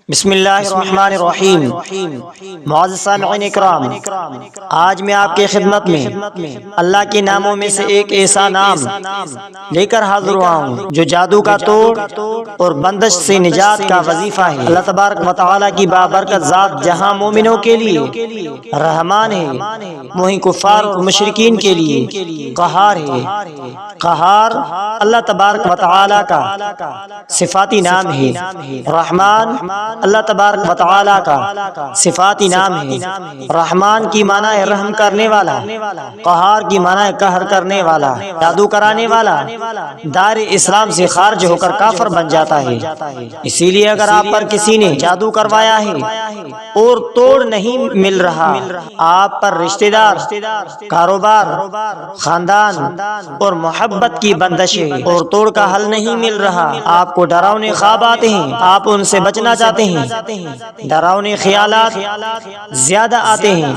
بسم اللہ الرحمن الرحیم۔ معزز سامعین اکرام، آج میں آپ کی خدمت میں اللہ کے ناموں میں سے ایک ایسا نام لے کر حاضر ہوا ہوں جو جادو کا توڑ اور بندش سے نجات کا وظیفہ ہے۔ اللہ تبارک و تعالیٰ کی بابرکت ذات جہاں مومنوں کے لیے رحمان ہے، وہیں کفار اور مشرکین کے لیے قہار ہے۔ قہار اللہ تبارک و تعالیٰ کا صفاتی نام ہے۔ رحمان اللہ تبارک و تعالیٰ کا صفاتی نام ہے۔ رحمان کی معنی ہے رحم کرنے والا، قہار کی معنی ہے قہر کرنے والا، جادو کرانے والا دار اسلام سے خارج ہو کر کافر بن جاتا ہے۔ اسی لیے اگر آپ پر کسی نے جادو کروایا ہے اور توڑ نہیں مل رہا، آپ پر رشتہ دار، کاروبار، خاندان اور محبت کی بندش ہے اور توڑ کا حل نہیں مل رہا، آپ کو ڈراؤنے خواب آتے ہیں، آپ ان سے بچنا چاہتے ہیں، ڈراؤنے خیالات زیادہ آتے ہیں،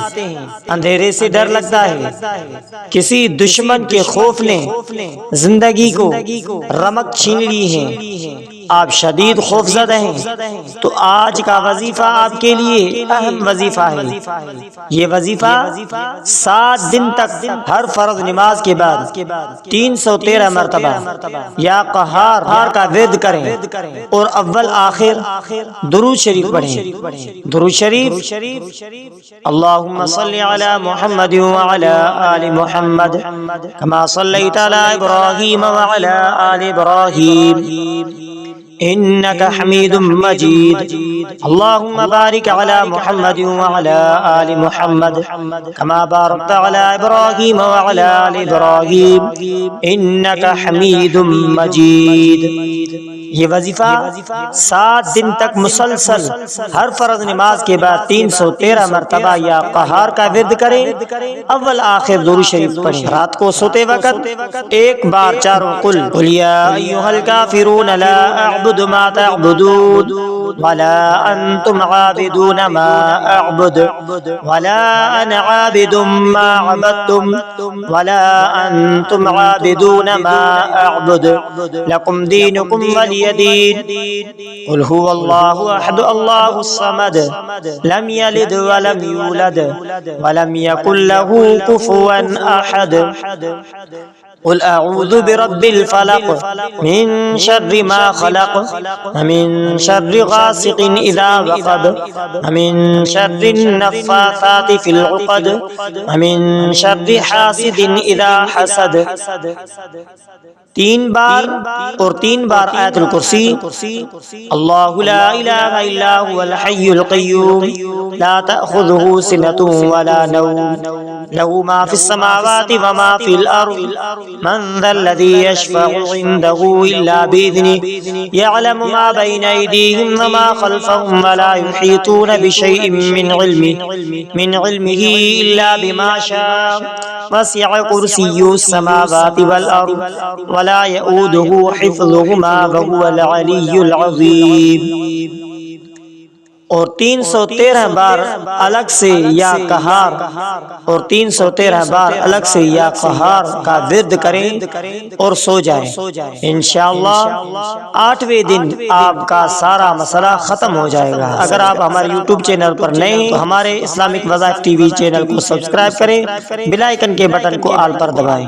اندھیرے سے ڈر لگتا ہے، کسی دشمن کے خوف نے زندگی کو رمق چھین لی ہے، آپ شدید خوف زدہ ہیں، تو آج کا وظیفہ آپ کے لیے اہم وظیفہ ہے۔ یہ وظیفہ 7 دن تک ہر فرض نماز کے بعد 313 مرتبہ یا قہار کا ورد کریں اور اول آخر درود شریف پڑھیں۔ درود شریف: اللہم صلی علی محمد وعلی آل محمد کما صلیت علی ابراہیم وعلی آل ابراہیم انک حمید مجید۔ اللہم بارک علی محمد وعلی آل محمد کما بارکت علی ابراہیم وعلی آل ابراہیم انک حمید مجید۔ یہ وظیفہ 7 دن تک مسلسل ہر فرض نماز کے بعد 313 مرتبہ یا قہار کا ورد کریں، اول آخر درود شریف پڑھیں۔ رات کو سوتے وقت ایک بار چاروں قل یا ایھا الکافرون لا اعبد ما تعبدون ولا انتم عابدون ما اعبد ولا انا عابد ما عبدتم ولا انتم عابدون ما اعبد لکم دینکم ولی دین۔ قل هو اللہ احد اللہ الصمد لم یلد ولم یولد ولم یکن له کفوا احد۔ قل اعوذ برب الفلق من شر ما خلق ومن شر غاسق اذا وقب ومن شر النفاثات في العقد ومن شر حاسد اذا حسد۔ 3 بار اور 3 بار آیت الکرسی۔ اللہ لا الہ الا هو الحی القیوم لا تأخذه سنة ولا نوم له ما في السماوات وما في الأرض من ذا الذي يشفع عنده إلا بإذنه يعلم ما بين أيديهم وما خلفهم ولا يحيطون بشيء من علمه إلا بما شاء وسع كرسيه السماوات والأرض ولا يؤوده حفظهما وهو العلي العظيم۔ اور 313 بار الگ سے یا قہار اور 313 بار الگ سے یا قہار کا ورد کریں اور سو جائیں۔ انشاءاللہ 8ویں دن آپ کا سارا مسئلہ ختم ہو جائے گا۔ اگر آپ ہمارے یوٹیوب چینل پر نئے ہیں تو ہمارے اسلامک وظائف ٹی وی چینل کو سبسکرائب کریں، بیل آئیکن کے بٹن کو آل پر دبائیں۔